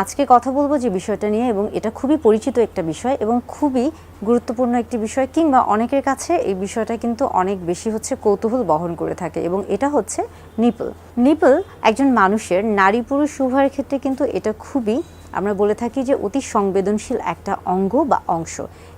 আজকে কথা বলবো যে বিষয়টা নিয়ে, এবং এটা খুবই পরিচিত একটা বিষয় এবং খুবই গুরুত্বপূর্ণ একটি বিষয়, কিংবা অনেকের কাছে এই বিষয়টা কিন্তু অনেক বেশি হচ্ছে কৌতূহল বহন করে থাকে, এবং এটা হচ্ছে নিপল। নিপল একজন মানুষের, নারী পুরুষ উভয়ের ক্ষেত্রে কিন্তু এটা খুবই, আমরা বলে থাকি যে অতি সংবেদনশীল একটা অঙ্গ বা অংশ,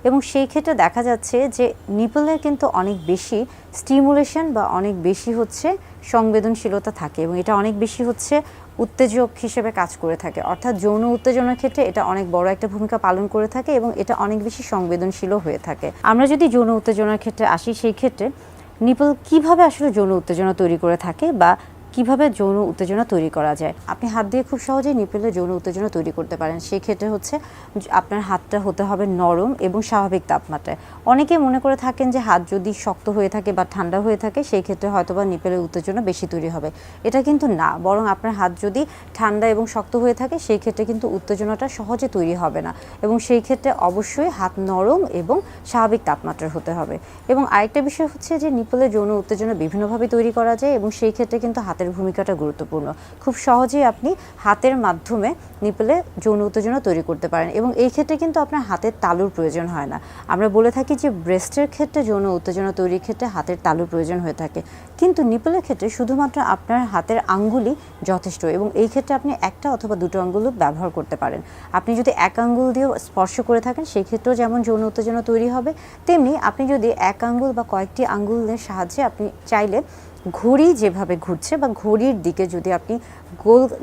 এবং সেই ক্ষেত্রে দেখা যাচ্ছে যে নিপলের কিন্তু অনেক বেশি স্টিমুলেশন বা অনেক বেশি হচ্ছে সংবেদনশীলতা থাকে, এবং এটা অনেক বেশি হচ্ছে উত্তেজক হিসেবে কাজ করে থাকে, অর্থাৎ যৌন উত্তেজনার ক্ষেত্রে এটা অনেক বড় একটা ভূমিকা পালন করে থাকে এবং এটা অনেক বেশি সংবেদনশীলও হয়ে থাকে। আমরা যদি যৌন উত্তেজনার ক্ষেত্রে আসি, সেই ক্ষেত্রে নিপল কিভাবে আসলে যৌন উত্তেজনা তৈরি করে থাকে বা কিভাবে যৌন উত্তেজনা তৈরি করা যায়। আপনি হাত দিয়ে খুব সহজেই নিপলে যৌন উত্তেজনা তৈরি করতে পারেন। সেই ক্ষেত্রে হচ্ছে আপনার হাতটা হতে হবে নরম এবং স্বাভাবিক তাপমাত্রায়। অনেকে মনে করে থাকেন যে হাত যদি শক্ত হয়ে থাকে বা ঠান্ডা হয়ে থাকে সেই ক্ষেত্রে হয়তোবা নিপলের উত্তেজনা বেশি তৈরি হবে। এটা কিন্তু না, বরং আপনার হাত যদি ঠান্ডা এবং শক্ত হয়ে থাকে সেই ক্ষেত্রে কিন্তু উত্তেজনাটা সহজে তৈরি হবে না, এবং সেই ক্ষেত্রে অবশ্যই হাত নরম এবং স্বাভাবিক তাপমাত্রার হতে হবে। এবং আরেকটা বিষয় হচ্ছে যে নিপলের যৌন উত্তেজনা বিভিন্নভাবে তৈরি করা যায়, এবং সেই ক্ষেত্রে কিন্তু হাতের ভূমিকাটা গুরুত্বপূর্ণ। খুব সহজেই আপনি হাতের মাধ্যমে নিপলে যৌন উত্তেজনা তৈরি করতে পারেন, এবং এই ক্ষেত্রে কিন্তু আপনার হাতের তালুর প্রয়োজন হয় না। আমরা বলে থাকি যে ব্রেস্টের ক্ষেত্রে যৌন উত্তেজনা তৈরির ক্ষেত্রে হাতের তালুর প্রয়োজন হয়ে থাকে, কিন্তু নিপলের ক্ষেত্রে শুধুমাত্র আপনার হাতের আঙ্গুলই যথেষ্ট, এবং এই ক্ষেত্রে আপনি একটা অথবা দুটো আঙ্গুল ব্যবহার করতে পারেন। আপনি যদি এক আঙ্গুল দিয়ে স্পর্শ করে থাকেন সেই ক্ষেত্রেও যেমন যৌন উত্তেজনা তৈরি হবে, তেমনি আপনি যদি এক আঙ্গুল বা কয়েকটি আঙ্গুলের সাহায্যে আপনি চাইলে ঘড়ি যেভাবে ঘুরছে বা ঘড়ির দিকে যদি আপনি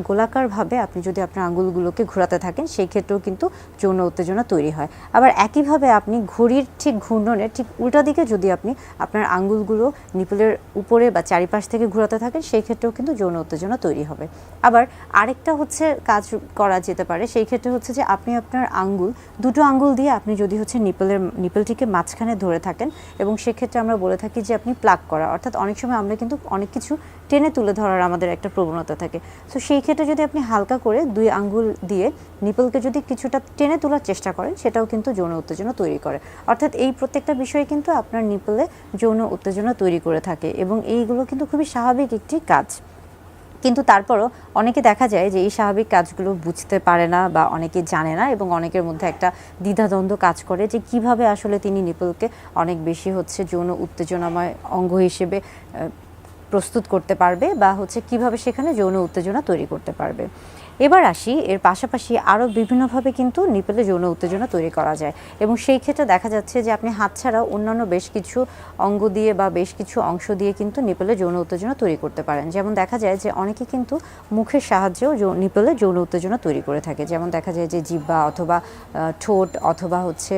গোলাকারভাবে আপনি যদি আপনার আঙ্গুলগুলোকে ঘোরাতে থাকেন সেই ক্ষেত্রেও কিন্তু যৌন উত্তেজনা তৈরি হয়। আবার একইভাবে আপনি ঘড়ির ঠিক ঘূর্ণনের ঠিক উল্টা দিকে যদি আপনি আপনার আঙ্গুলগুলো নিপলের উপরে বা চারিপাশ থেকে ঘোরাতে থাকেন সেই ক্ষেত্রেও কিন্তু যৌন উত্তেজনা তৈরি হবে। আবার আরেকটা হচ্ছে কাজ করা যেতে পারে, সেই ক্ষেত্রে হচ্ছে যে আপনি আপনার দুটো আঙ্গুল দিয়ে আপনি যদি হচ্ছে নিপলটিকে মাঝখানে ধরে থাকেন, এবং সেক্ষেত্রে আমরা বলে থাকি যে আপনি প্লাগ করা, অর্থাৎ অনেক সময় আমরা কিন্তু অনেক কিছু টেনে তুলে ধরার আমাদের একটা প্রবণতা থাকে। তো সেই ক্ষেত্রে যদি আপনি হালকা করে দুই আঙ্গুল দিয়ে নিপলকে যদি কিছুটা টেনে তোলার চেষ্টা করেন সেটাও কিন্তু যৌন উত্তেজনা তৈরি করে। অর্থাৎ এই প্রত্যেকটা বিষয়ে কিন্তু আপনার নিপলে যৌন উত্তেজনা তৈরি করে থাকে, এবং এইগুলো কিন্তু খুবই স্বাভাবিক একটি কাজ। কিন্তু তারপরও অনেকে দেখা যায় যে এই স্বাভাবিক কাজগুলো বুঝতে পারে না বা অনেকে জানে না, এবং অনেকের মধ্যে একটা দ্বিধাদ্বন্দ্ব কাজ করে যে কিভাবে আসলে তিনি নিপলকে অনেক বেশি হচ্ছে যৌন উত্তেজনাময় অঙ্গ হিসেবে প্রস্তুত করতে পারবে বা হচ্ছে কিভাবে সেখানে যৌন উত্তেজনা তৈরি করতে পারবে। এবার আসি, এর পাশাপাশি আরও বিভিন্নভাবে কিন্তু নিপলে যৌন উত্তেজনা তৈরি করা যায়, এবং সেই ক্ষেত্রে দেখা যাচ্ছে যে আপনি হাত ছাড়াও অন্যান্য বেশ কিছু অঙ্গ দিয়ে বা বেশ কিছু অংশ দিয়ে কিন্তু নিপলে যৌন উত্তেজনা তৈরি করতে পারেন। যেমন দেখা যায় যে অনেকে কিন্তু মুখের সাহায্যেও নিপলে যৌন উত্তেজনা তৈরি করে থাকে। যেমন দেখা যায় যে জিহ্বা অথবা ঠোঁট অথবা হচ্ছে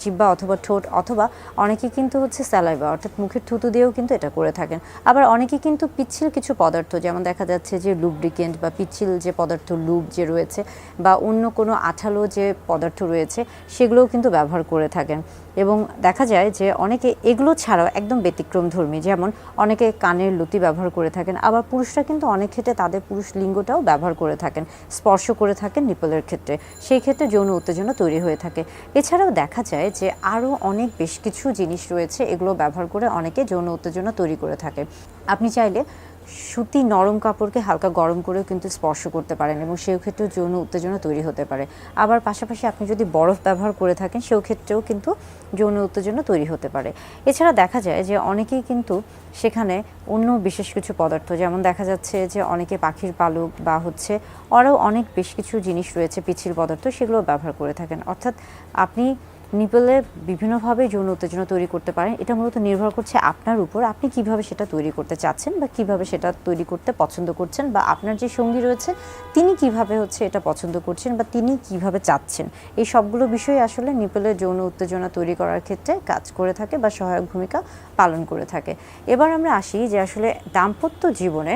জিহ্বা অথবা ঠোঁট, অথবা অনেকে কিন্তু হচ্ছে স্যালাইভা অর্থাৎ মুখের থুতু দিয়েও কিন্তু এটা করে থাকেন। আবার অনেকে কিন্তু পিচ্ছিল কিছু পদার্থ, যেমন দেখা যাচ্ছে যে লুব্রিকেন্ট বা পিচ্ছিল যে পদার্থ লুব যে রয়েছে বা অন্য কোনো আঠালো যে পদার্থ রয়েছে সেগুলোও কিন্তু ব্যবহার করে থাকেন। এবং দেখা যায় যে অনেকে এগুলো ছাড়াও একদম ব্যতিক্রমধর্মী, যেমন অনেকে কানের লতি ব্যবহার করে থাকেন। আবার পুরুষরা কিন্তু অনেক ক্ষেত্রে তাদের পুরুষ লিঙ্গটাও ব্যবহার করে থাকেন, স্পর্শ করে থাকেন নিপলের ক্ষেত্রে, সেই ক্ষেত্রে যৌন উত্তেজনা তৈরি হয়ে থাকে। এছাড়াও দেখা যায় যে আরও অনেক বেশ কিছু জিনিস রয়েছে, এগুলো ব্যবহার করে অনেকে যৌন উত্তেজনা তৈরি করে থাকে। আপনি চাইলে সুতি নরম কাপড়কে হালকা গরম করেও কিন্তু স্পর্শ করতে পারেন, এবং সেই ক্ষেত্রেও যৌন উত্তেজনা তৈরি হতে পারে। আবার পাশাপাশি আপনি যদি বরফ ব্যবহার করে থাকেন সেই ক্ষেত্রেও কিন্তু যৌন উত্তেজনা তৈরি হতে পারে। এছাড়া দেখা যায় যে অনেকেই কিন্তু সেখানে অন্য বিশেষ কিছু পদার্থ, যেমন দেখা যাচ্ছে যে অনেকে পাখির পালক বা হচ্ছে আরও অনেক বেশ কিছু জিনিস রয়েছে পিচ্ছিল পদার্থ, সেগুলো ব্যবহার করে থাকেন। অর্থাৎ আপনি নিপলে বিভিন্নভাবে যৌন উত্তেজনা তৈরি করতে পারেন। এটা মূলত নির্ভর করছে আপনার উপর, আপনি কিভাবে সেটা তৈরি করতে চাচ্ছেন বা কিভাবে সেটা তৈরি করতে পছন্দ করছেন, বা আপনার যে সঙ্গী রয়েছে তিনি কিভাবে হচ্ছে এটা পছন্দ করছেন বা তিনি কিভাবে চাচ্ছেন। এই সবগুলো বিষয় আসলে নিপলে যৌন উত্তেজনা তৈরি করার ক্ষেত্রে কাজ করে থাকে বা সহায়ক ভূমিকা পালন করে থাকে। এবার আমরা আসি যে আসলে দাম্পত্য জীবনে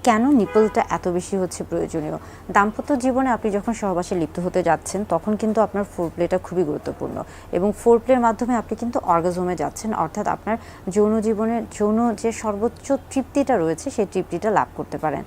কেন নিপলটা এত বেশি হচ্ছে প্রয়োজনীয়। দাম্পত্য জীবনে আপনি যখন সহবাসে লিপ্ত হতে যাচ্ছেন তখন কিন্তু আপনার ফোরপ্লেটা খুবই গুরুত্বপূর্ণ, এবং ফোরপ্লের মাধ্যমে আপনি কিন্তু অর্গাজমে যাচ্ছেন, অর্থাৎ আপনার যৌন জীবনের যৌন যে সর্বোচ্চ তৃপ্তিটা রয়েছে সেই তৃপ্তিটা লাভ করতে পারেন।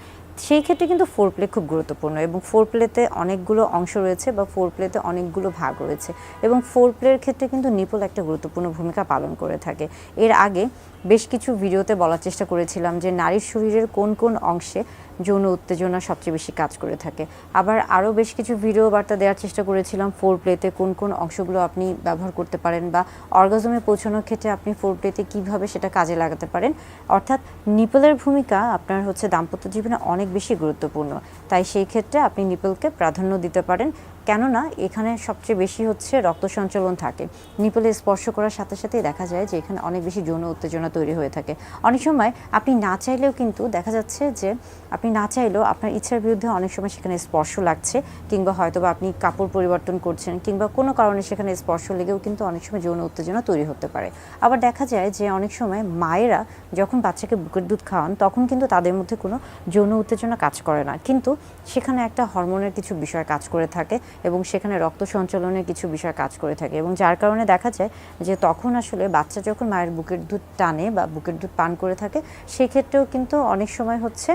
সেই ক্ষেত্রে কিন্তু ফোরপ্লে খুব গুরুত্বপূর্ণ, এবং ফোরপ্লেতে অনেকগুলো অংশ রয়েছে বা ফোরপ্লেতে অনেকগুলো ভাগ রয়েছে, এবং ফোরপ্লের ক্ষেত্রে কিন্তু নিপল একটা গুরুত্বপূর্ণ ভূমিকা পালন করে থাকে। এর আগে বেশ কিছু ভিডিওতে বলার চেষ্টা করেছিলাম যে নারীর শরীরের কোন কোন অংশে যৌন উত্তেজনা সবচেয়ে বেশি কাজ করে থাকে। আবার আরও বেশ কিছু ভিডিও বার্তা দেওয়ার চেষ্টা করেছিলাম ফোর প্লেতে কোন কোন অংশগুলো আপনি ব্যবহার করতে পারেন বা অর্গাজমে পৌঁছানোর ক্ষেত্রে আপনি ফোর প্লেতে কীভাবে সেটা কাজে লাগাতে পারেন। অর্থাৎ নিপলের ভূমিকা আপনার হচ্ছে দাম্পত্য জীবনে অনেক বেশি গুরুত্বপূর্ণ, তাই সেই ক্ষেত্রে আপনি নিপলকে প্রাধান্য দিতে পারেন। কেননা এখানে সবচেয়ে বেশি হচ্ছে রক্ত সঞ্চালন থাকে। নিপলে স্পর্শ করার সাথে সাথেই দেখা যায় যে এখানে অনেক বেশি যৌন উত্তেজনা তৈরি হয়ে থাকে। অনেক সময় আপনি না চাইলেও কিন্তু দেখা যাচ্ছে যে আপনি না চাইলেও আপনার ইচ্ছার বিরুদ্ধে অনেক সময় সেখানে স্পর্শ লাগছে, কিংবা হয়তোবা আপনি কাপড় পরিবর্তন করছেন, কিংবা কোনো কারণে সেখানে স্পর্শ লেগেও কিন্তু অনেক সময় যৌন উত্তেজনা তৈরি হতে পারে। আবার দেখা যায় যে অনেক সময় মায়েরা যখন বাচ্চাকে বুকের দুধ খাওয়ান তখন কিন্তু তাদের মধ্যে কোনো যৌন উত্তেজনা কাজ করে না, কিন্তু সেখানে একটা হরমোনের কিছু বিষয় কাজ করে থাকে এবং সেখানে রক্ত সঞ্চালনের কিছু বিষয় কাজ করে থাকে, এবং যার কারণে দেখা যায় যে তখন আসলে বাচ্চা যখন মায়ের বুকের দুধ টানে বা বুকের দুধ পান করে থাকে সেক্ষেত্রেও কিন্তু অনেক সময় হচ্ছে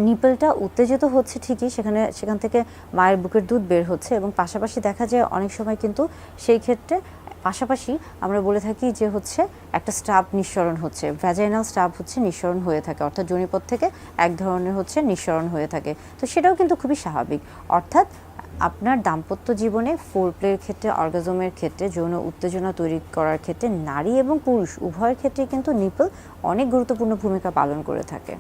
নিপলটা উত্তেজিত হচ্ছে ঠিকই, সেখান থেকে মায়ের বুকের দুধ বের হচ্ছে, এবং পাশাপাশি দেখা যায় অনেক সময় কিন্তু সেই ক্ষেত্রে পাশাপাশি আমরা বলে থাকি যে হচ্ছে একটা স্টাব নিঃসরণ হচ্ছে, ভ্যাজাইনাল স্টাব হচ্ছে নিঃসরণ হয়ে থাকে, অর্থাৎ যোনিপথ থেকে এক ধরনের হচ্ছে নিঃসরণ হয়ে থাকে। তো সেটাও কিন্তু খুবই স্বাভাবিক। অর্থাৎ আপনার দাম্পত্য জীবনে ফোর প্লের ক্ষেত্রে, অর্গাজমের ক্ষেত্রে, যৌন উত্তেজনা তৈরি করার ক্ষেত্রে নারী এবং পুরুষ উভয়ের ক্ষেত্রে কিন্তু নিপল অনেক গুরুত্বপূর্ণ ভূমিকা পালন করে থাকে।